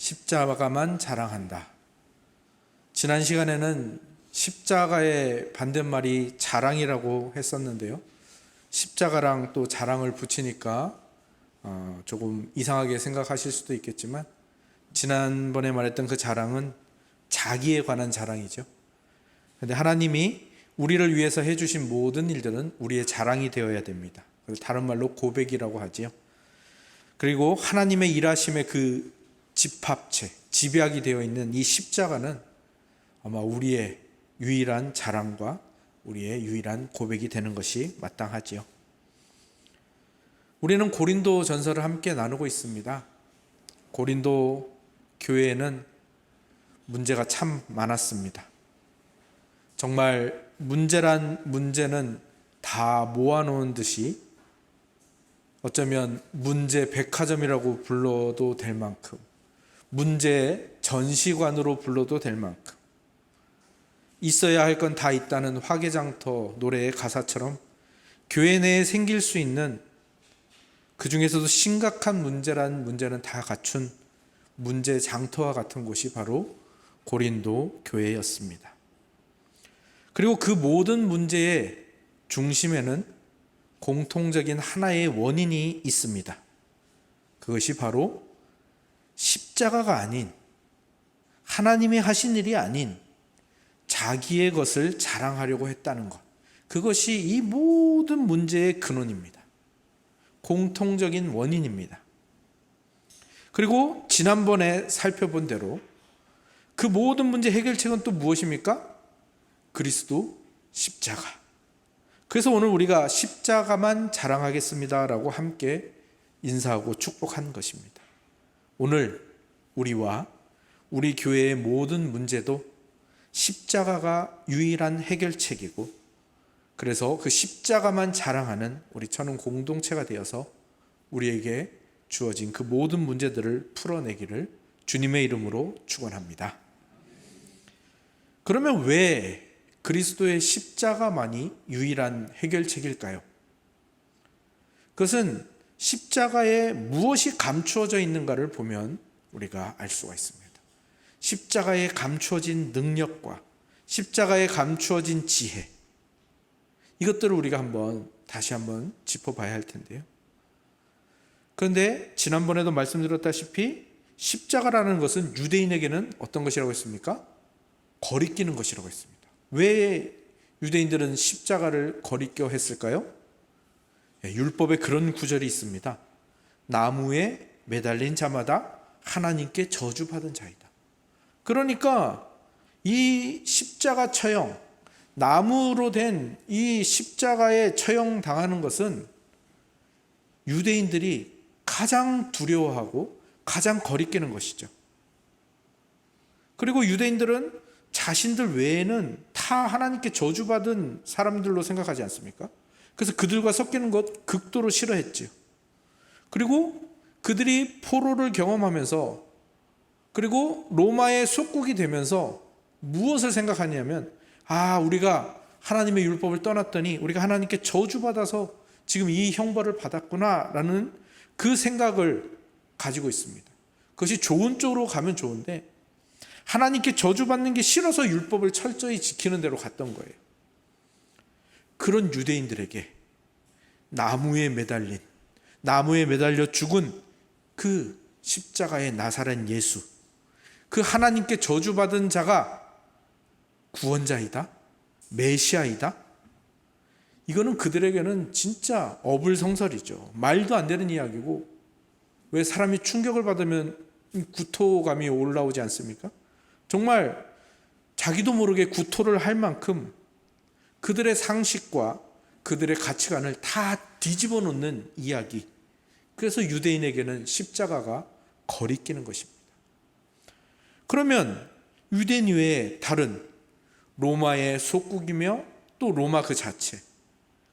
십자가만 자랑한다. 지난 시간에는 십자가의 반대말이 자랑이라고 했었는데요. 십자가랑 또 자랑을 붙이니까 조금 이상하게 생각하실 수도 있겠지만, 지난번에 말했던 그 자랑은 자기에 관한 자랑이죠. 그런데 하나님이 우리를 위해서 해주신 모든 일들은 우리의 자랑이 되어야 됩니다. 다른 말로 고백이라고 하지요. 그리고 하나님의 일하심의 그 집합체, 집약이 되어 있는 이 십자가는 아마 우리의 유일한 자랑과 우리의 유일한 고백이 되는 것이 마땅하지요. 우리는 고린도 전서를 함께 나누고 있습니다. 고린도 교회에는 문제가 참 많았습니다. 정말 문제란 문제는 다 모아놓은 듯이 어쩌면 문제 백화점이라고 불러도 될 만큼, 문제 전시관으로 불러도 될 만큼 있어야 할 건 다 있다는 화개장터 노래의 가사처럼 교회 내에 생길 수 있는 그 중에서도 심각한 문제는 다 갖춘 문제 장터와 같은 곳이 바로 고린도 교회였습니다. 그리고 그 모든 문제의 중심에는 공통적인 하나의 원인이 있습니다. 그것이 바로 십자가가 아닌, 하나님이 하신 일이 아닌 자기의 것을 자랑하려고 했다는 것, 그것이 이 모든 문제의 근원입니다. 공통적인 원인입니다. 그리고 지난번에 살펴본 대로 그 모든 문제 해결책은 또 무엇입니까? 그리스도 십자가. 그래서 오늘 우리가 십자가만 자랑하겠습니다 라고 함께 인사하고 축복한 것입니다. 오늘 우리와 우리 교회의 모든 문제도 십자가가 유일한 해결책이고, 그래서 그 십자가만 자랑하는 우리 천은 공동체가 되어서 우리에게 주어진 그 모든 문제들을 풀어내기를 주님의 이름으로 축원합니다. 그러면 왜 그리스도의 십자가만이 유일한 해결책일까요? 그것은 십자가에 무엇이 감추어져 있는가를 보면 우리가 알 수가 있습니다. 십자가에 감추어진 능력과 십자가에 감추어진 지혜, 이것들을 우리가 다시 한번 짚어봐야 할 텐데요. 그런데 지난번에도 말씀드렸다시피 십자가라는 것은 유대인에게는 어떤 것이라고 했습니까? 거리끼는 것이라고 했습니다. 왜 유대인들은 십자가를 거리껴 했을까요? 율법에 그런 구절이 있습니다. 나무에 매달린 자마다 하나님께 저주받은 자이다. 그러니까 이 십자가 처형, 나무로 된 이 십자가에 처형당하는 것은 유대인들이 가장 두려워하고 가장 거리끼는 것이죠. 그리고 유대인들은 자신들 외에는 다 하나님께 저주받은 사람들로 생각하지 않습니까? 그래서 그들과 섞이는 것 극도로 싫어했죠. 그리고 그들이 포로를 경험하면서, 그리고 로마의 속국이 되면서 무엇을 생각하냐면, 우리가 하나님의 율법을 떠났더니 우리가 하나님께 저주받아서 지금 이 형벌을 받았구나 라는 그 생각을 가지고 있습니다. 그것이 좋은 쪽으로 가면 좋은데, 하나님께 저주받는 게 싫어서 율법을 철저히 지키는 대로 갔던 거예요. 그런 유대인들에게 나무에 매달려 죽은 그 십자가의 나사렛 예수, 그 하나님께 저주받은 자가 구원자이다, 메시아이다, 이거는 그들에게는 진짜 어불성설이죠. 말도 안 되는 이야기고, 왜 사람이 충격을 받으면 구토감이 올라오지 않습니까? 정말 자기도 모르게 구토를 할 만큼 그들의 상식과 그들의 가치관을 다 뒤집어 놓는 이야기. 그래서 유대인에게는 십자가가 거리끼는 것입니다. 그러면 유대인 외에 다른 로마의 속국이며 또 로마 그 자체,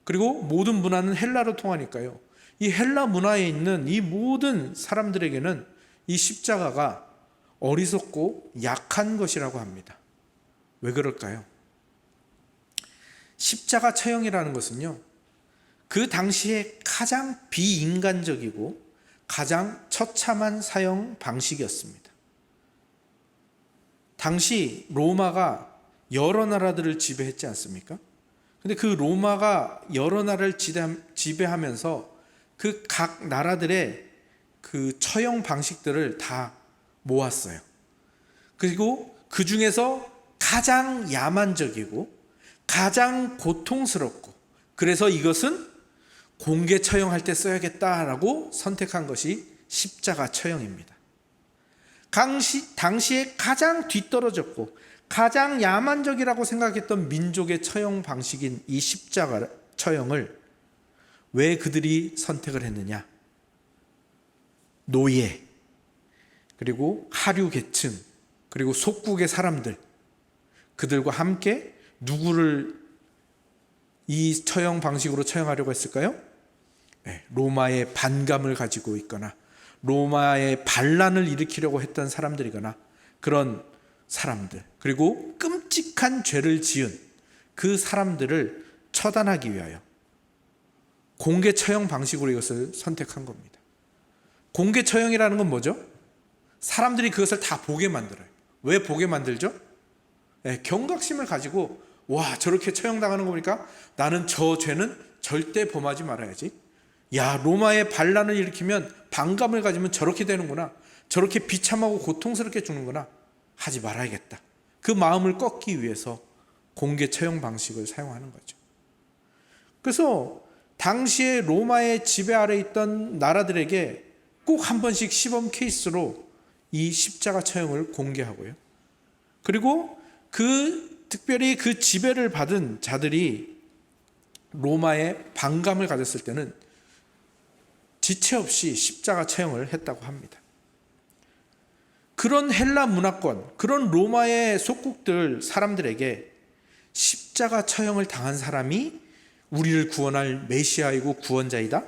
그리고 모든 문화는 헬라로 통하니까요, 이 헬라 문화에 있는 이 모든 사람들에게는 이 십자가가 어리석고 약한 것이라고 합니다. 왜 그럴까요? 십자가 처형이라는 것은요, 그 당시에 가장 비인간적이고 가장 처참한 사형 방식이었습니다. 당시 로마가 여러 나라들을 지배했지 않습니까? 근데 그 로마가 여러 나라를 지배하면서 그 각 나라들의 그 처형 방식들을 다 모았어요. 그리고 그 중에서 가장 야만적이고 가장 고통스럽고, 그래서 이것은 공개 처형할 때 써야겠다라고 선택한 것이 십자가 처형입니다. 당시에 가장 뒤떨어졌고 가장 야만적이라고 생각했던 민족의 처형 방식인 이 십자가 처형을 왜 그들이 선택을 했느냐? 노예, 그리고 하류 계층, 그리고 속국의 사람들, 그들과 함께 누구를 이 처형 방식으로 처형하려고 했을까요? 로마의 반감을 가지고 있거나 로마의 반란을 일으키려고 했던 사람들이거나 그런 사람들, 그리고 끔찍한 죄를 지은 그 사람들을 처단하기 위하여 공개 처형 방식으로 이것을 선택한 겁니다. 공개 처형이라는 건 뭐죠? 사람들이 그것을 다 보게 만들어요. 왜 보게 만들죠? 경각심을 가지고, 와, 저렇게 처형당하는 거 보니까 나는 저 죄는 절대 범하지 말아야지. 야, 로마의 반란을 일으키면 반감을 가지면 저렇게 되는구나, 저렇게 비참하고 고통스럽게 죽는구나, 하지 말아야겠다. 그 마음을 꺾기 위해서 공개 처형 방식을 사용하는 거죠. 그래서 당시에 로마의 지배 아래 있던 나라들에게 꼭 한 번씩 시범 케이스로 이 십자가 처형을 공개하고요. 그리고 특별히 그 지배를 받은 자들이 로마의 반감을 가졌을 때는 지체 없이 십자가 처형을 했다고 합니다. 그런 헬라 문화권, 그런 로마의 속국들 사람들에게 십자가 처형을 당한 사람이 우리를 구원할 메시아이고 구원자이다?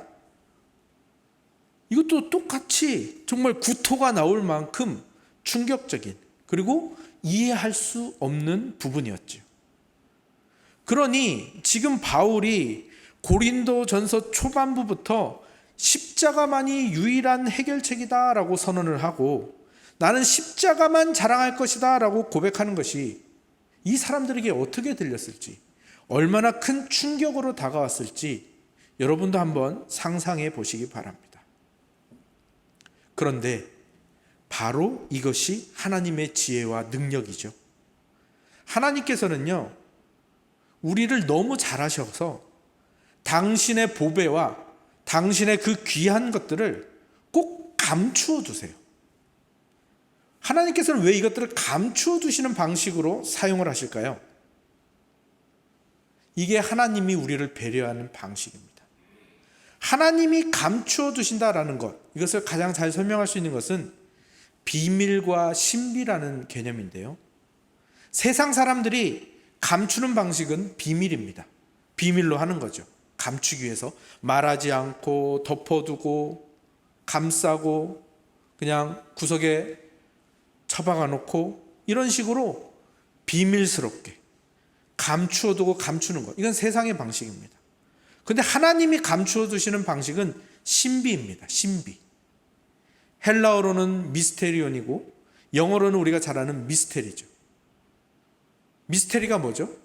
이것도 똑같이 정말 구토가 나올 만큼 충격적인, 그리고 이해할 수 없는 부분이었죠. 그러니 지금 바울이 고린도전서 초반부부터 십자가만이 유일한 해결책이다라고 선언을 하고, 나는 십자가만 자랑할 것이다 라고 고백하는 것이 이 사람들에게 어떻게 들렸을지, 얼마나 큰 충격으로 다가왔을지 여러분도 한번 상상해 보시기 바랍니다. 그런데 바로 이것이 하나님의 지혜와 능력이죠. 하나님께서는요, 우리를 너무 잘 아셔서 당신의 보배와 당신의 그 귀한 것들을 꼭 감추어 두세요. 하나님께서는 왜 이것들을 감추어 두시는 방식으로 사용을 하실까요? 이게 하나님이 우리를 배려하는 방식입니다. 하나님이 감추어 두신다라는 것, 이것을 가장 잘 설명할 수 있는 것은 비밀과 신비라는 개념인데요. 세상 사람들이 감추는 방식은 비밀입니다. 비밀로 하는 거죠. 감추기 위해서 말하지 않고 덮어두고 감싸고 그냥 구석에 처박아 놓고 이런 식으로 비밀스럽게 감추어두고 감추는 것, 이건 세상의 방식입니다. 그런데 하나님이 감추어 두시는 방식은 신비입니다. 신비. 헬라어로는 미스테리온이고 영어로는 우리가 잘 아는 미스테리죠. 미스테리가 뭐죠?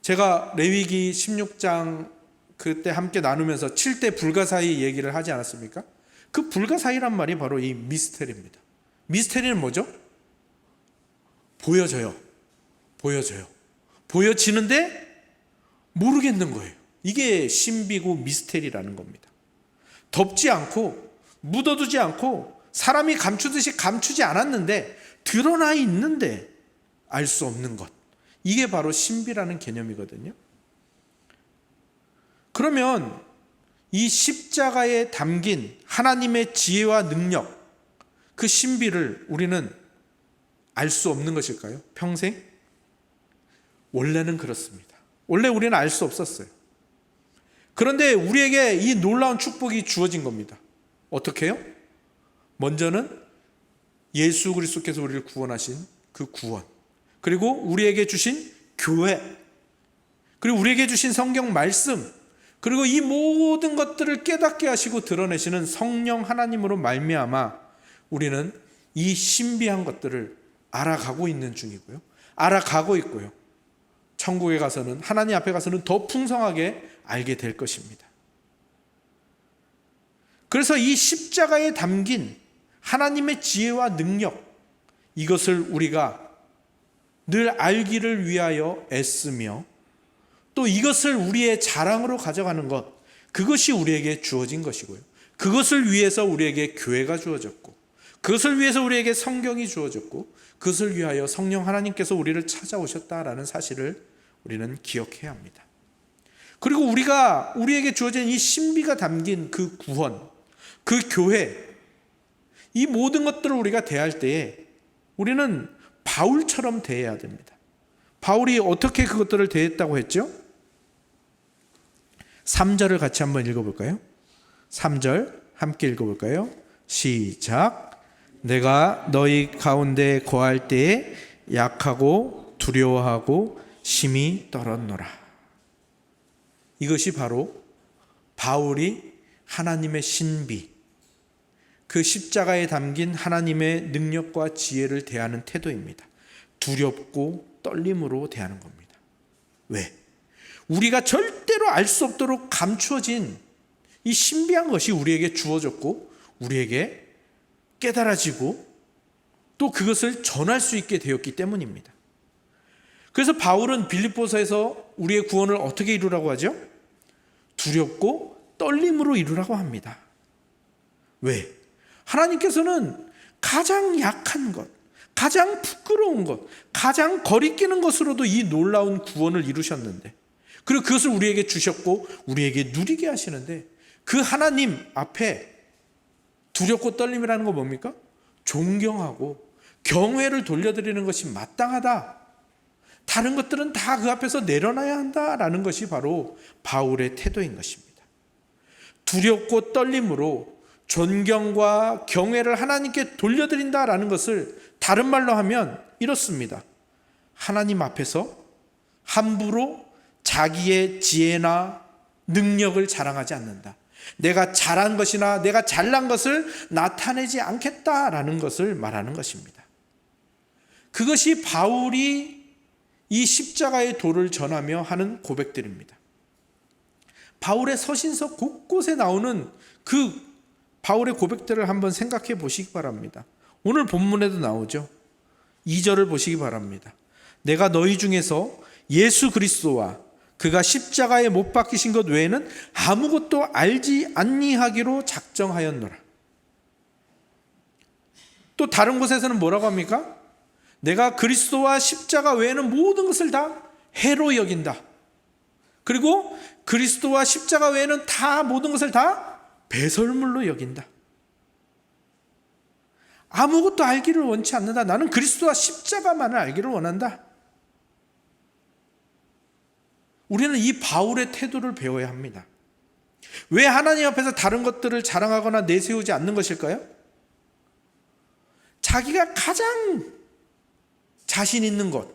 제가 레위기 16장 그때 함께 나누면서 7대 불가사의 얘기를 하지 않았습니까? 그 불가사의란 말이 바로 이 미스테리입니다. 미스테리는 뭐죠? 보여져요. 보여지는데 모르겠는 거예요. 이게 신비고 미스테리라는 겁니다. 덮지 않고 묻어두지 않고 사람이 감추듯이 감추지 않았는데 드러나 있는데 알 수 없는 것, 이게 바로 신비라는 개념이거든요. 그러면 이 십자가에 담긴 하나님의 지혜와 능력, 그 신비를 우리는 알 수 없는 것일까요? 평생? 원래는 그렇습니다. 원래 우리는 알 수 없었어요. 그런데 우리에게 이 놀라운 축복이 주어진 겁니다. 어떻게 해요? 먼저는 예수 그리스도께서 우리를 구원하신 그 구원, 그리고 우리에게 주신 교회, 그리고 우리에게 주신 성경 말씀, 그리고 이 모든 것들을 깨닫게 하시고 드러내시는 성령 하나님으로 말미암아 우리는 이 신비한 것들을 알아가고 있는 중이고요. 알아가고 있고요. 천국에 가서는, 하나님 앞에 가서는 더 풍성하게 알게 될 것입니다. 그래서 이 십자가에 담긴 하나님의 지혜와 능력, 이것을 우리가 늘 알기를 위하여 애쓰며 또 이것을 우리의 자랑으로 가져가는 것, 그것이 우리에게 주어진 것이고요. 그것을 위해서 우리에게 교회가 주어졌고, 그것을 위해서 우리에게 성경이 주어졌고, 그것을 위하여 성령 하나님께서 우리를 찾아오셨다라는 사실을 우리는 기억해야 합니다. 그리고 우리에게 주어진 이 신비가 담긴 그 구원, 그 교회, 이 모든 것들을 우리가 대할 때에 우리는 바울처럼 대해야 됩니다. 바울이 어떻게 그것들을 대했다고 했죠? 3절을 같이 한번 읽어볼까요? 3절 함께 읽어볼까요? 시작. 내가 너희 가운데 거할 때에 약하고 두려워하고 심히 떨었노라. 이것이 바로 바울이 하나님의 신비, 그 십자가에 담긴 하나님의 능력과 지혜를 대하는 태도입니다. 두렵고 떨림으로 대하는 겁니다. 왜? 우리가 절대로 알 수 없도록 감추어진 이 신비한 것이 우리에게 주어졌고 우리에게 깨달아지고 또 그것을 전할 수 있게 되었기 때문입니다. 그래서 바울은 빌립보서에서 우리의 구원을 어떻게 이루라고 하죠? 두렵고 떨림으로 이루라고 합니다. 왜? 하나님께서는 가장 약한 것, 가장 부끄러운 것, 가장 거리끼는 것으로도 이 놀라운 구원을 이루셨는데, 그리고 그것을 우리에게 주셨고 우리에게 누리게 하시는데, 그 하나님 앞에 두렵고 떨림이라는 건 뭡니까? 존경하고 경외를 돌려드리는 것이 마땅하다. 다른 것들은 다 그 앞에서 내려놔야 한다라는 것이 바로 바울의 태도인 것입니다. 두렵고 떨림으로 존경과 경외를 하나님께 돌려드린다라는 것을 다른 말로 하면 이렇습니다. 하나님 앞에서 함부로 자기의 지혜나 능력을 자랑하지 않는다. 내가 잘한 것이나 내가 잘난 것을 나타내지 않겠다라는 것을 말하는 것입니다. 그것이 바울이 이 십자가의 도를 전하며 하는 고백들입니다. 바울의 서신서 곳곳에 나오는 그 바울의 고백들을 한번 생각해 보시기 바랍니다. 오늘 본문에도 나오죠. 2절을 보시기 바랍니다. 내가 너희 중에서 예수 그리스도와 그가 십자가에 못 박히신 것 외에는 아무것도 알지 아니하기로 작정하였노라. 또 다른 곳에서는 뭐라고 합니까? 내가 그리스도와 십자가 외에는 모든 것을 다 해로 여긴다. 그리고 그리스도와 십자가 외에는 다 모든 것을 다 배설물로 여긴다. 아무것도 알기를 원치 않는다. 나는 그리스도와 십자가만을 알기를 원한다. 우리는 이 바울의 태도를 배워야 합니다. 왜 하나님 앞에서 다른 것들을 자랑하거나 내세우지 않는 것일까요? 자기가 가장 자신 있는 것,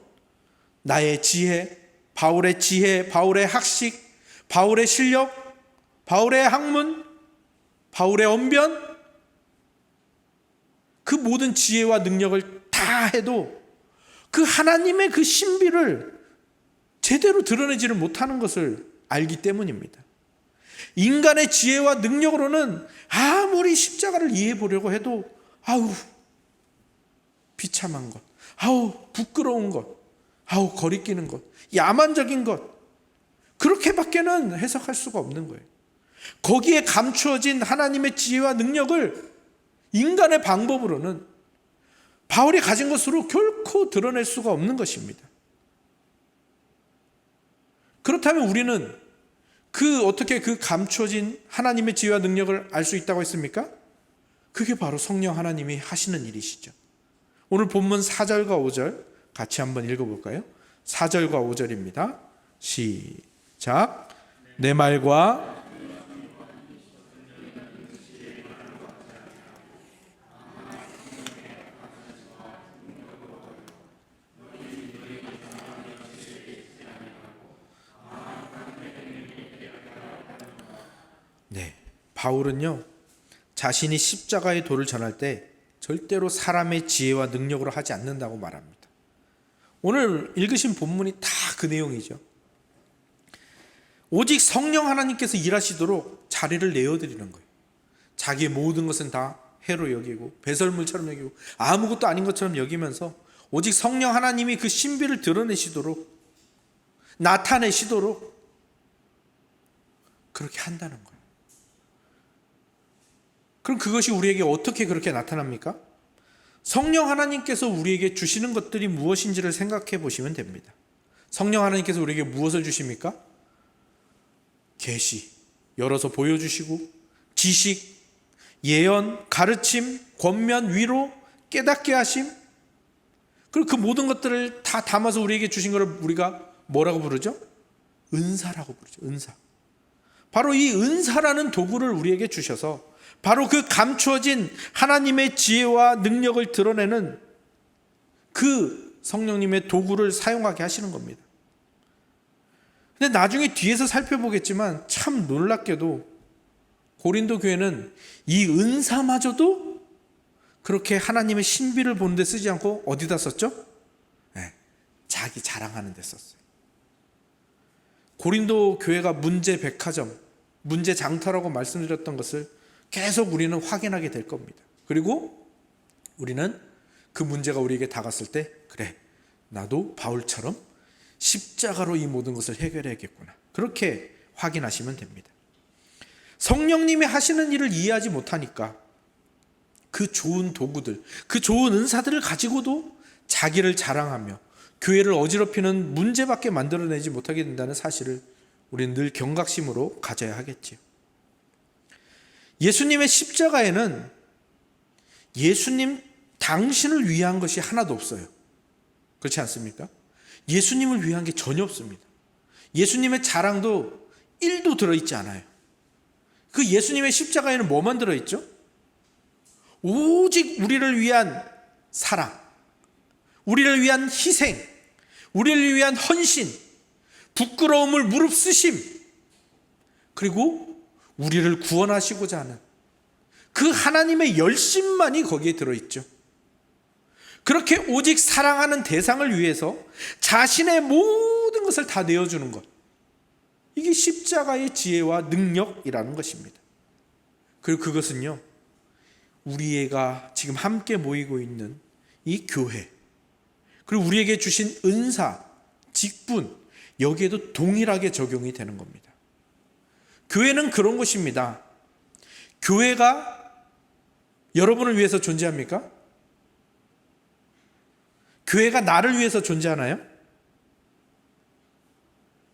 나의 지혜, 바울의 학식, 바울의 실력, 바울의 학문, 바울의 언변, 그 모든 지혜와 능력을 다 해도 그 하나님의 그 신비를 제대로 드러내지를 못하는 것을 알기 때문입니다. 인간의 지혜와 능력으로는 아무리 십자가를 이해해 보려고 해도 아우 비참한 것, 아우 부끄러운 것, 아우 거리끼는 것, 야만적인 것, 그렇게밖에는 해석할 수가 없는 거예요. 거기에 감추어진 하나님의 지혜와 능력을 인간의 방법으로는 바울이 가진 것으로 결코 드러낼 수가 없는 것입니다. 그렇다면 우리는 어떻게 그 감춰진 하나님의 지혜와 능력을 알 수 있다고 했습니까? 그게 바로 성령 하나님이 하시는 일이시죠. 오늘 본문 4절과 5절 같이 한번 읽어볼까요? 4절과 5절입니다. 시작. 내 말과 바울은요, 자신이 십자가의 도를 전할 때 절대로 사람의 지혜와 능력으로 하지 않는다고 말합니다. 오늘 읽으신 본문이 다 그 내용이죠. 오직 성령 하나님께서 일하시도록 자리를 내어드리는 거예요. 자기의 모든 것은 다 해로 여기고 배설물처럼 여기고 아무것도 아닌 것처럼 여기면서 오직 성령 하나님이 그 신비를 드러내시도록, 나타내시도록 그렇게 한다는 거예요. 그럼 그것이 우리에게 어떻게 그렇게 나타납니까? 성령 하나님께서 우리에게 주시는 것들이 무엇인지를 생각해 보시면 됩니다. 성령 하나님께서 우리에게 무엇을 주십니까? 계시, 열어서 보여주시고, 지식, 예언, 가르침, 권면, 위로, 깨닫게 하심, 그리고 그 모든 것들을 다 담아서 우리에게 주신 것을 우리가 뭐라고 부르죠? 은사라고 부르죠. 은사. 바로 이 은사라는 도구를 우리에게 주셔서 바로 그 감추어진 하나님의 지혜와 능력을 드러내는 그 성령님의 도구를 사용하게 하시는 겁니다. 근데 나중에 뒤에서 살펴보겠지만 참 놀랍게도 고린도 교회는 이 은사마저도 그렇게 하나님의 신비를 보는 데 쓰지 않고 어디다 썼죠? 네, 자기 자랑하는 데 썼어요. 고린도 교회가 문제 백화점, 문제 장터라고 말씀드렸던 것을 계속 우리는 확인하게 될 겁니다. 그리고 우리는 그 문제가 우리에게 다가왔을 때, 그래, 나도 바울처럼 십자가로 이 모든 것을 해결해야겠구나, 그렇게 확인하시면 됩니다. 성령님이 하시는 일을 이해하지 못하니까 그 좋은 도구들, 그 좋은 은사들을 가지고도 자기를 자랑하며 교회를 어지럽히는 문제밖에 만들어내지 못하게 된다는 사실을 우리는 늘 경각심으로 가져야 하겠지요. 예수님의 십자가에는 예수님 당신을 위한 것이 하나도 없어요. 그렇지 않습니까? 예수님을 위한 게 전혀 없습니다. 예수님의 자랑도 1도 들어있지 않아요. 그 예수님의 십자가에는 뭐만 들어있죠? 오직 우리를 위한 사랑, 우리를 위한 희생, 우리를 위한 헌신, 부끄러움을 무릅쓰심, 그리고 우리를 구원하시고자 하는 그 하나님의 열심만이 거기에 들어있죠. 그렇게 오직 사랑하는 대상을 위해서 자신의 모든 것을 다 내어주는 것, 이게 십자가의 지혜와 능력이라는 것입니다. 그리고 그것은요, 우리가 지금 함께 모이고 있는 이 교회, 그리고 우리에게 주신 은사, 직분, 여기에도 동일하게 적용이 되는 겁니다. 교회는 그런 것입니다. 교회가 여러분을 위해서 존재합니까? 교회가 나를 위해서 존재하나요?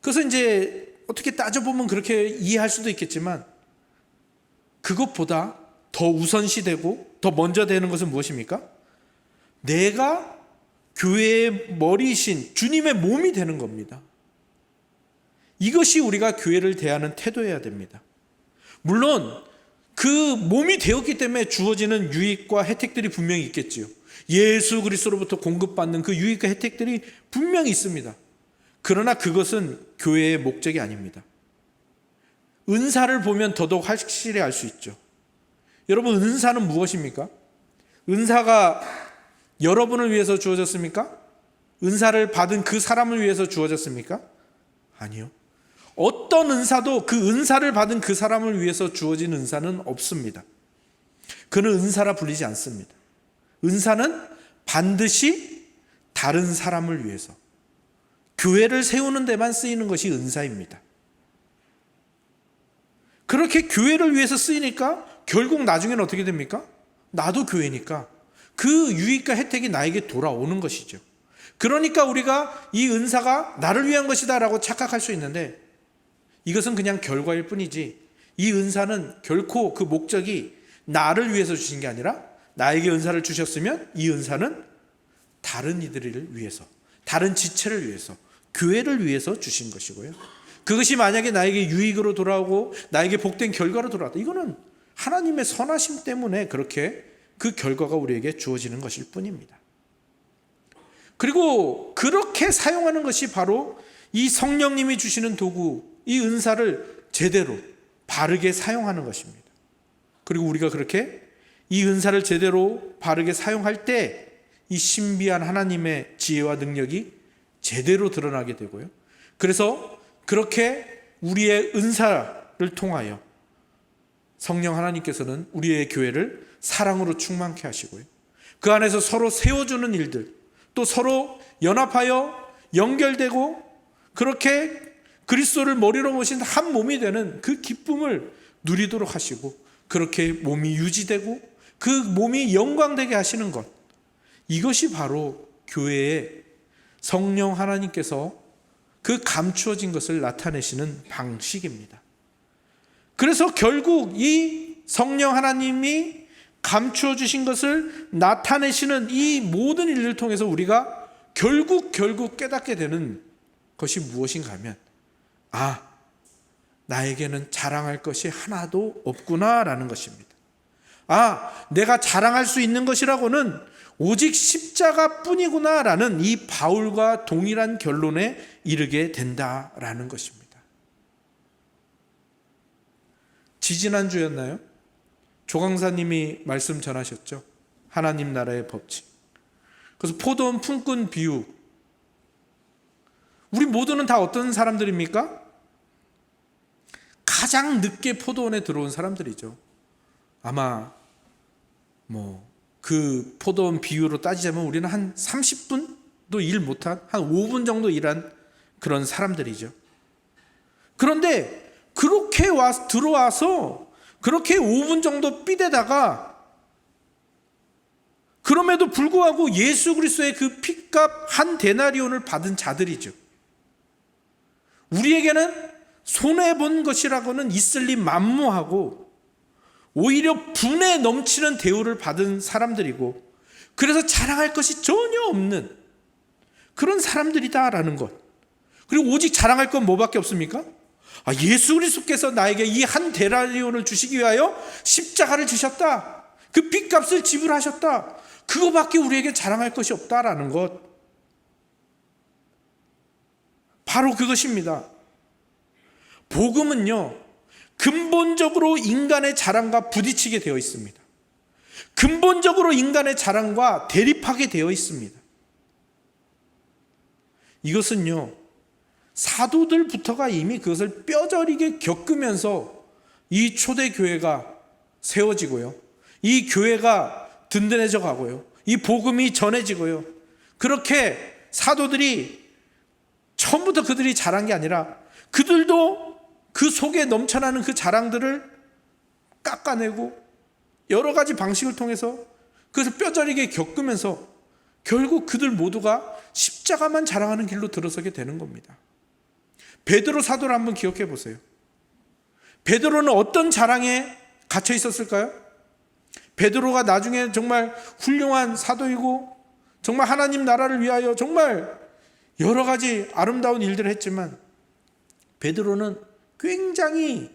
그래서 이제 어떻게 따져보면 그렇게 이해할 수도 있겠지만, 그것보다 더 우선시되고 더 먼저 되는 것은 무엇입니까? 내가 교회의 머리이신 주님의 몸이 되는 겁니다. 이것이 우리가 교회를 대하는 태도여야 됩니다. 물론 그 몸이 되었기 때문에 주어지는 유익과 혜택들이 분명히 있겠지요. 예수 그리스도로부터 공급받는 그 유익과 혜택들이 분명히 있습니다. 그러나 그것은 교회의 목적이 아닙니다. 은사를 보면 더더욱 확실히 알 수 있죠. 여러분, 은사는 무엇입니까? 은사가 여러분을 위해서 주어졌습니까? 은사를 받은 그 사람을 위해서 주어졌습니까? 아니요. 어떤 은사도 그 은사를 받은 그 사람을 위해서 주어진 은사는 없습니다. 그는 은사라 불리지 않습니다. 은사는 반드시 다른 사람을 위해서, 교회를 세우는 데만 쓰이는 것이 은사입니다. 그렇게 교회를 위해서 쓰이니까 결국 나중에는 어떻게 됩니까? 나도 교회니까 그 유익과 혜택이 나에게 돌아오는 것이죠. 그러니까 우리가 이 은사가 나를 위한 것이다 라고 착각할 수 있는데, 이것은 그냥 결과일 뿐이지, 이 은사는 결코 그 목적이 나를 위해서 주신 게 아니라, 나에게 은사를 주셨으면 이 은사는 다른 이들을 위해서, 다른 지체를 위해서, 교회를 위해서 주신 것이고요. 그것이 만약에 나에게 유익으로 돌아오고 나에게 복된 결과로 돌아왔다, 이거는 하나님의 선하심 때문에 그렇게 그 결과가 우리에게 주어지는 것일 뿐입니다. 그리고 그렇게 사용하는 것이 바로 이 성령님이 주시는 도구, 이 은사를 제대로 바르게 사용하는 것입니다. 그리고 우리가 그렇게 이 은사를 제대로 바르게 사용할 때 이 신비한 하나님의 지혜와 능력이 제대로 드러나게 되고요. 그래서 그렇게 우리의 은사를 통하여 성령 하나님께서는 우리의 교회를 사랑으로 충만케 하시고요. 그 안에서 서로 세워주는 일들, 또 서로 연합하여 연결되고 그렇게 그리스도를 머리로 모신 한 몸이 되는 그 기쁨을 누리도록 하시고, 그렇게 몸이 유지되고 그 몸이 영광되게 하시는 것, 이것이 바로 교회에 성령 하나님께서 그 감추어진 것을 나타내시는 방식입니다. 그래서 결국 이 성령 하나님이 감추어 주신 것을 나타내시는 이 모든 일을 통해서 우리가 결국 깨닫게 되는 것이 무엇인가 하면, 나에게는 자랑할 것이 하나도 없구나라는 것입니다. 내가 자랑할 수 있는 것이라고는 오직 십자가뿐이구나라는 이 바울과 동일한 결론에 이르게 된다라는 것입니다. 지지난주였나요? 조강사님이 말씀 전하셨죠. 하나님 나라의 법칙. 그래서 포도원 품꾼 비유. 우리 모두는 다 어떤 사람들입니까? 가장 늦게 포도원에 들어온 사람들이죠. 아마 그 포도원 비유로 따지자면 우리는 한 30분도 일 못한, 한 5분 정도 일한 그런 사람들이죠. 그런데 그렇게 들어와서 그렇게 5분 정도 삐대다가, 그럼에도 불구하고 예수 그리스도의 그 핏값 한 데나리온을 받은 자들이죠. 우리에게는 손해본 것이라고는 있을 리 만무하고 오히려 분에 넘치는 대우를 받은 사람들이고, 그래서 자랑할 것이 전혀 없는 그런 사람들이다라는 것. 그리고 오직 자랑할 건 뭐밖에 없습니까? 예수 그리스도께서 나에게 이 한 데나리온을 주시기 위하여 십자가를 주셨다. 그 빚값을 지불하셨다. 그거밖에 우리에게 자랑할 것이 없다라는 것. 바로 그것입니다. 복음은요, 근본적으로 인간의 자랑과 부딪히게 되어 있습니다. 근본적으로 인간의 자랑과 대립하게 되어 있습니다. 이것은요, 사도들부터가 이미 그것을 뼈저리게 겪으면서 이 초대교회가 세워지고요, 이 교회가 든든해져 가고요, 이 복음이 전해지고요, 그렇게 사도들이 처음부터 그들이 잘한 게 아니라 그들도 그 속에 넘쳐나는 그 자랑들을 깎아내고 여러 가지 방식을 통해서 그것을 뼈저리게 겪으면서 결국 그들 모두가 십자가만 자랑하는 길로 들어서게 되는 겁니다. 베드로 사도를 한번 기억해 보세요. 베드로는 어떤 자랑에 갇혀 있었을까요? 베드로가 나중에 정말 훌륭한 사도이고 정말 하나님 나라를 위하여 정말 여러 가지 아름다운 일들을 했지만, 베드로는 굉장히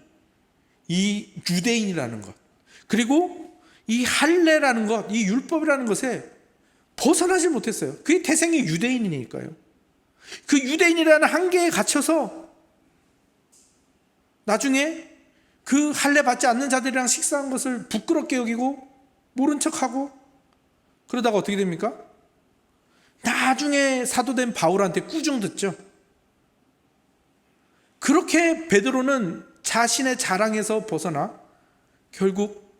이 유대인이라는 것, 그리고 이 할례라는 것, 이 율법이라는 것에 벗어나지 못했어요. 그게 태생이 유대인이니까요. 그 유대인이라는 한계에 갇혀서 나중에 그 할례 받지 않는 자들이랑 식사한 것을 부끄럽게 여기고 모른 척하고, 그러다가 어떻게 됩니까? 나중에 사도된 바울한테 꾸중 듣죠. 그렇게 베드로는 자신의 자랑에서 벗어나 결국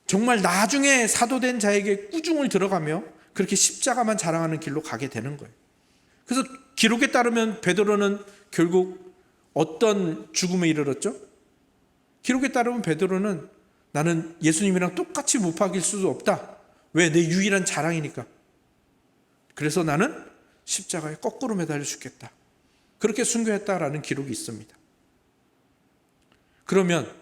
정말 나중에 사도된 자에게 꾸중을 들어가며 그렇게 십자가만 자랑하는 길로 가게 되는 거예요. 그래서 기록에 따르면 베드로는 결국 어떤 죽음에 이르렀죠? 기록에 따르면 베드로는 나는 예수님이랑 똑같이 못 박일 수 없다. 왜? 내 유일한 자랑이니까. 그래서 나는 십자가에 거꾸로 매달려 죽겠다. 그렇게 순교했다라는 기록이 있습니다. 그러면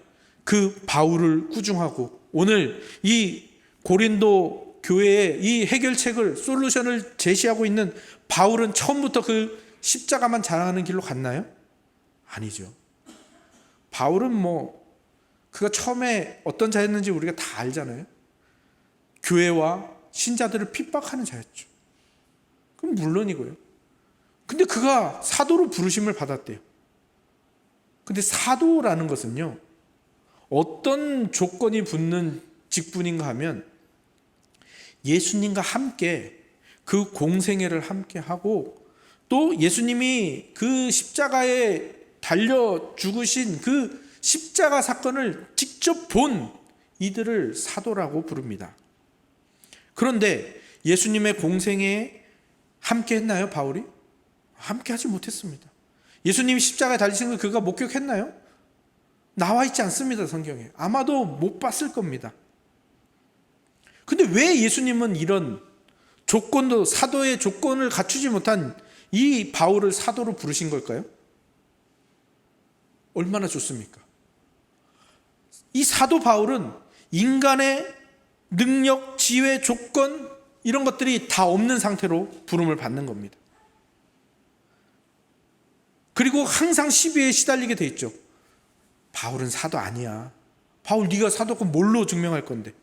그 바울을 꾸중하고 오늘 이 고린도 교회의 이 해결책을, 솔루션을 제시하고 있는 바울은 처음부터 그 십자가만 자랑하는 길로 갔나요? 아니죠. 바울은 그가 처음에 어떤 자였는지 우리가 다 알잖아요. 교회와 신자들을 핍박하는 자였죠. 그럼 물론이고요. 근데 그가 사도로 부르심을 받았대요. 근데 사도라는 것은요, 어떤 조건이 붙는 직분인가 하면 예수님과 함께 그 공생애를 함께 하고 또 예수님이 그 십자가에 달려 죽으신 그 십자가 사건을 직접 본 이들을 사도라고 부릅니다. 그런데 예수님의 공생애에 함께 했나요, 바울이? 함께 하지 못했습니다. 예수님이 십자가에 달리신 걸 그가 목격했나요? 나와 있지 않습니다, 성경에. 아마도 못 봤을 겁니다. 근데 왜 예수님은 이런 조건도, 사도의 조건을 갖추지 못한 이 바울을 사도로 부르신 걸까요? 얼마나 좋습니까? 이 사도 바울은 인간의 능력, 지혜, 조건 이런 것들이 다 없는 상태로 부름을 받는 겁니다. 그리고 항상 시비에 시달리게 돼 있죠. 바울은 사도 아니야. 바울 네가 사도건 뭘로 증명할 건데?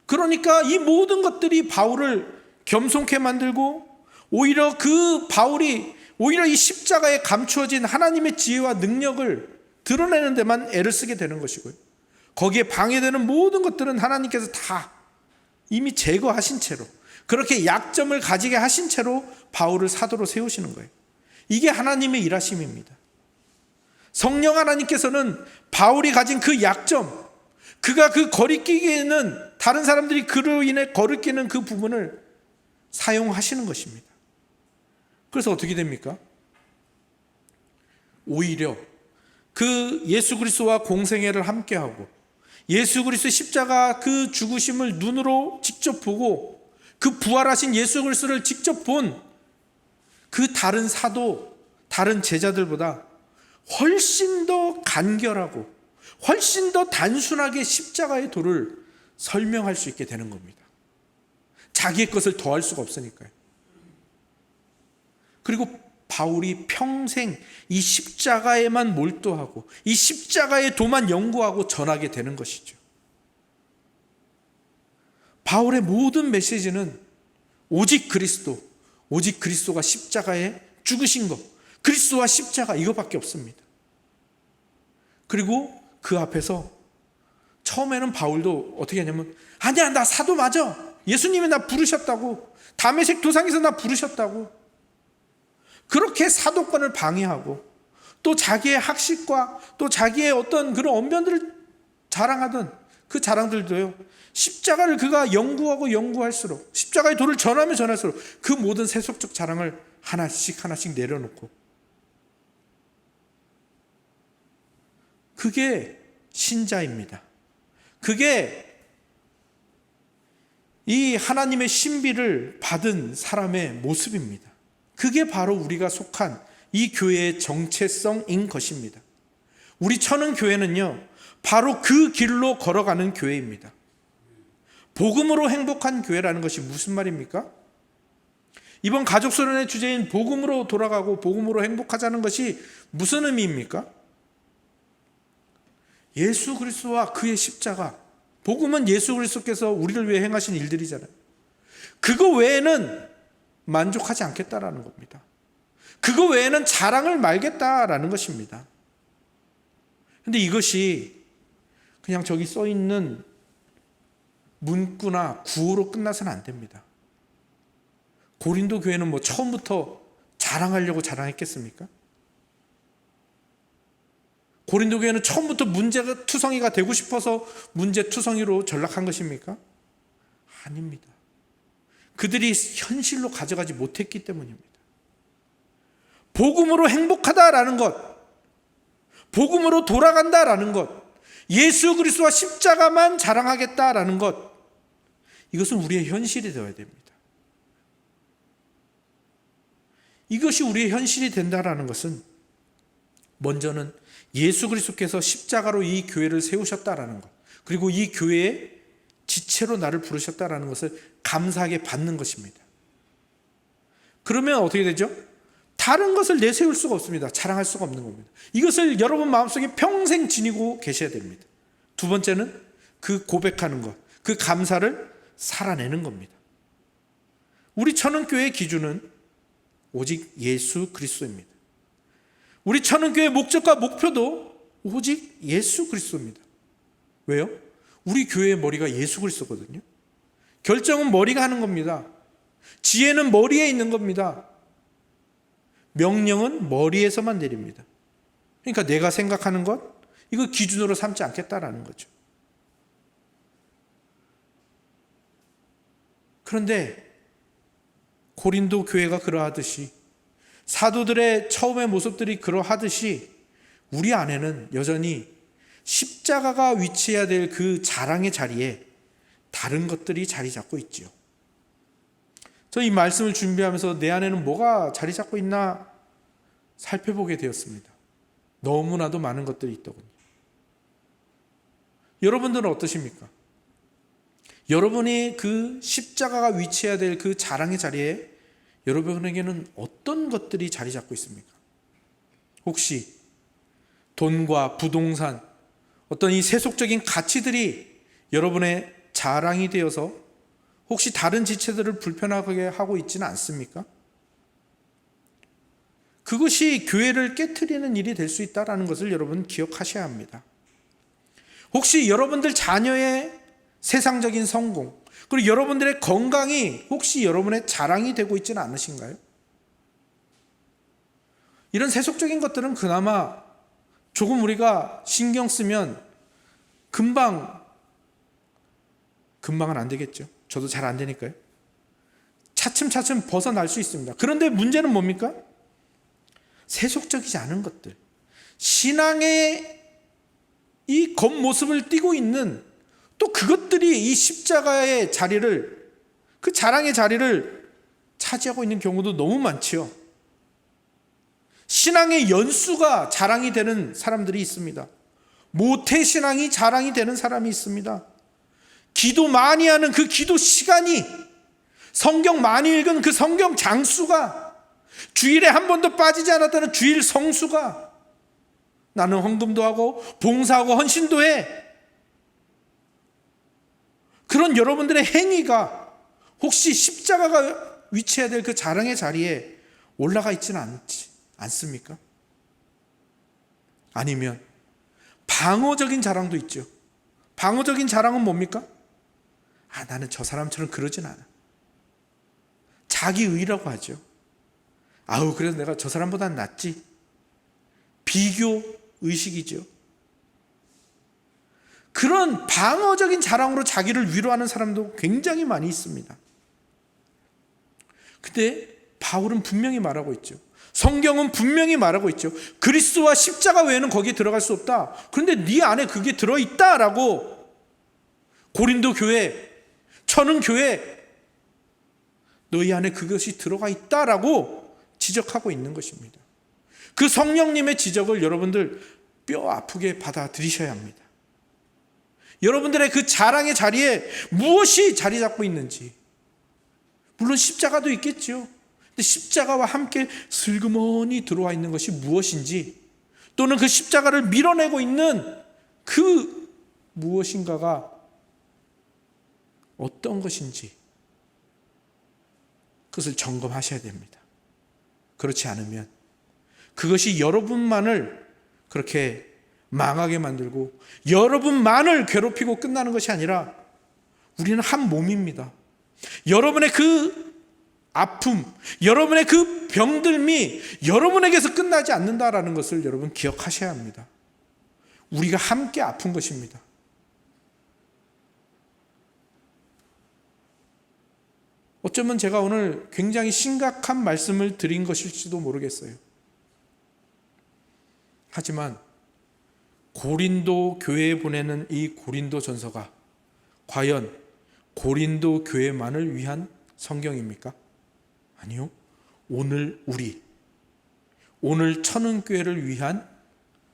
그러니까 이 모든 것들이 바울을 겸손케 만들고 오히려 그 바울이 오히려 이 십자가에 감추어진 하나님의 지혜와 능력을 드러내는 데만 애를 쓰게 되는 것이고요. 거기에 방해되는 모든 것들은 하나님께서 다 이미 제거하신 채로 그렇게 약점을 가지게 하신 채로 바울을 사도로 세우시는 거예요. 이게 하나님의 일하심입니다. 성령 하나님께서는 바울이 가진 그 약점, 그가 그 거리끼기에는 다른 사람들이 그로 인해 거리끼는 그 부분을 사용하시는 것입니다. 그래서 어떻게 됩니까? 오히려 그 예수 그리스도와 공생애를 함께하고 예수 그리스도의 십자가 그 죽으심을 눈으로 직접 보고 그 부활하신 예수 그리스도를 직접 본 그 다른 사도, 다른 제자들보다 훨씬 더 간결하고 훨씬 더 단순하게 십자가의 도를 설명할 수 있게 되는 겁니다. 자기의 것을 더할 수가 없으니까요. 그리고 바울이 평생 이 십자가에만 몰두하고 이 십자가의 도만 연구하고 전하게 되는 것이죠. 바울의 모든 메시지는 오직 그리스도, 오직 그리스도가 십자가에 죽으신 것, 그리스도와 십자가 이거밖에 없습니다. 그리고 그 앞에서 처음에는 바울도 어떻게 하냐면 아니야, 나 사도 맞아. 예수님이 나 부르셨다고. 다메섹 도상에서 나 부르셨다고. 그렇게 사도권을 방해하고 또 자기의 학식과 또 자기의 어떤 그런 언변들을 자랑하던 그 자랑들도요, 십자가를 그가 연구할수록 십자가의 도를 전하면 전할수록 그 모든 세속적 자랑을 하나씩 내려놓고 그게 신자입니다. 그게 이 하나님의 신비를 받은 사람의 모습입니다. 그게 바로 우리가 속한 이 교회의 정체성인 것입니다. 우리 천은교회는요, 바로 그 길로 걸어가는 교회입니다. 복음으로 행복한 교회라는 것이 무슨 말입니까? 이번 가족소련의 주제인 복음으로 돌아가고 복음으로 행복하자는 것이 무슨 의미입니까? 예수 그리스도와 그의 십자가, 복음은 예수 그리스도께서 우리를 위해 행하신 일들이잖아요. 그거 외에는 만족하지 않겠다라는 겁니다. 그거 외에는 자랑을 말겠다라는 것입니다. 그런데 이것이 그냥 저기 써 있는 문구나 구호로 끝나서는 안 됩니다. 고린도 교회는 뭐 처음부터 자랑하려고 자랑했겠습니까? 고린도 교회는 처음부터 문제투성이가 되고 싶어서 문제투성이로 전락한 것입니까? 아닙니다. 그들이 현실로 가져가지 못했기 때문입니다. 복음으로 행복하다라는 것, 복음으로 돌아간다라는 것, 예수 그리스도와 십자가만 자랑하겠다라는 것, 이것은 우리의 현실이 되어야 됩니다. 이것이 우리의 현실이 된다라는 것은 먼저는 예수 그리스도께서 십자가로 이 교회를 세우셨다라는 것, 그리고 이 교회의 지체로 나를 부르셨다라는 것을 감사하게 받는 것입니다. 그러면 어떻게 되죠? 다른 것을 내세울 수가 없습니다. 자랑할 수가 없는 겁니다. 이것을 여러분 마음속에 평생 지니고 계셔야 됩니다. 두 번째는 그 고백하는 것, 그 감사를 살아내는 겁니다. 우리 천은교회의 기준은 오직 예수 그리스도입니다. 우리 천은교회의 목적과 목표도 오직 예수 그리스도입니다. 왜요? 우리 교회의 머리가 예수 그리스도거든요. 결정은 머리가 하는 겁니다. 지혜는 머리에 있는 겁니다. 명령은 머리에서만 내립니다. 그러니까 내가 생각하는 것, 이거 기준으로 삼지 않겠다라는 거죠. 그런데 고린도 교회가 그러하듯이, 사도들의 처음의 모습들이 그러하듯이 우리 안에는 여전히 십자가가 위치해야 될 그 자랑의 자리에 다른 것들이 자리 잡고 있지요. 저 이 말씀을 준비하면서 내 안에는 뭐가 자리 잡고 있나 살펴보게 되었습니다. 너무나도 많은 것들이 있더군요. 여러분들은 어떠십니까? 여러분이 그 십자가가 위치해야 될 그 자랑의 자리에 여러분에게는 어떤 것들이 자리 잡고 있습니까? 혹시 돈과 부동산, 어떤 이 세속적인 가치들이 여러분의 자랑이 되어서 혹시 다른 지체들을 불편하게 하고 있지는 않습니까? 그것이 교회를 깨트리는 일이 될 수 있다는 것을 여러분 기억하셔야 합니다. 혹시 여러분들 자녀의 세상적인 성공, 그리고 여러분들의 건강이 혹시 여러분의 자랑이 되고 있지는 않으신가요? 이런 세속적인 것들은 그나마 조금 우리가 신경 쓰면 금방은 안 되겠죠. 저도 잘 안 되니까요. 차츰차츰 벗어날 수 있습니다. 그런데 문제는 뭡니까? 세속적이지 않은 것들, 신앙의 이 겉모습을 띠고 있는 또 그것들이 이 십자가의 자리를, 그 자랑의 자리를 차지하고 있는 경우도 너무 많지요. 신앙의 연수가 자랑이 되는 사람들이 있습니다. 모태신앙이 자랑이 되는 사람이 있습니다. 기도 많이 하는 그 기도 시간이, 성경 많이 읽은 그 성경 장수가, 주일에 한 번도 빠지지 않았다는 주일 성수가, 나는 헌금도 하고 봉사하고 헌신도 해. 그런 여러분들의 행위가 혹시 십자가가 위치해야 될 그 자랑의 자리에 올라가 있지는 않습니까? 아니면 방어적인 자랑도 있죠. 방어적인 자랑은 뭡니까? 나는 저 사람처럼 그러진 않아. 자기의라고 하죠. 그래서 내가 저 사람보다는 낫지. 비교 의식이죠. 그런 방어적인 자랑으로 자기를 위로하는 사람도 굉장히 많이 있습니다. 근데 바울은 분명히 말하고 있죠. 성경은 분명히 말하고 있죠. 그리스도와 십자가 외에는 거기에 들어갈 수 없다. 그런데 네 안에 그게 들어있다라고 고린도 교회, 천은 교회, 너희 안에 그것이 들어가 있다라고 지적하고 있는 것입니다. 그 성령님의 지적을 여러분들 뼈 아프게 받아들이셔야 합니다. 여러분들의 그 자랑의 자리에 무엇이 자리 잡고 있는지, 물론 십자가도 있겠죠. 근데 십자가와 함께 슬그머니 들어와 있는 것이 무엇인지, 또는 그 십자가를 밀어내고 있는 그 무엇인가가 어떤 것인지 그것을 점검하셔야 됩니다. 그렇지 않으면 그것이 여러분만을 그렇게 망하게 만들고 여러분만을 괴롭히고 끝나는 것이 아니라 우리는 한 몸입니다. 여러분의 그 아픔, 여러분의 그 병들미 여러분에게서 끝나지 않는다라는 것을 여러분 기억하셔야 합니다. 우리가 함께 아픈 것입니다. 어쩌면 제가 오늘 굉장히 심각한 말씀을 드린 것일지도 모르겠어요. 하지만 고린도 교회에 보내는 이 고린도 전서가 과연 고린도 교회만을 위한 성경입니까? 아니요. 오늘 천은교회를 위한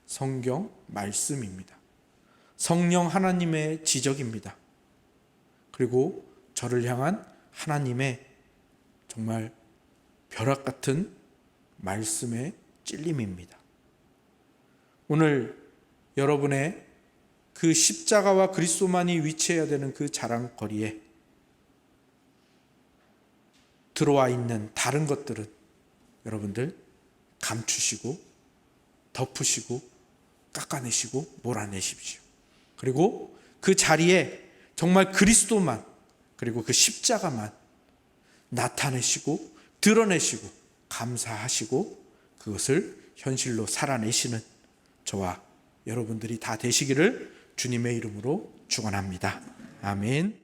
성경 말씀입니다. 성령 하나님의 지적입니다. 그리고 저를 향한 하나님의 정말 벼락 같은 말씀의 찔림입니다. 오늘 여러분의 그 십자가와 그리스도만이 위치해야 되는 그 자랑거리에 들어와 있는 다른 것들은 여러분들 감추시고 덮으시고 깎아내시고 몰아내십시오. 그리고 그 자리에 정말 그리스도만, 그리고 그 십자가만 나타내시고 드러내시고 감사하시고 그것을 현실로 살아내시는 저와 여러분들이 다 되시기를 주님의 이름으로 축원합니다. 아멘.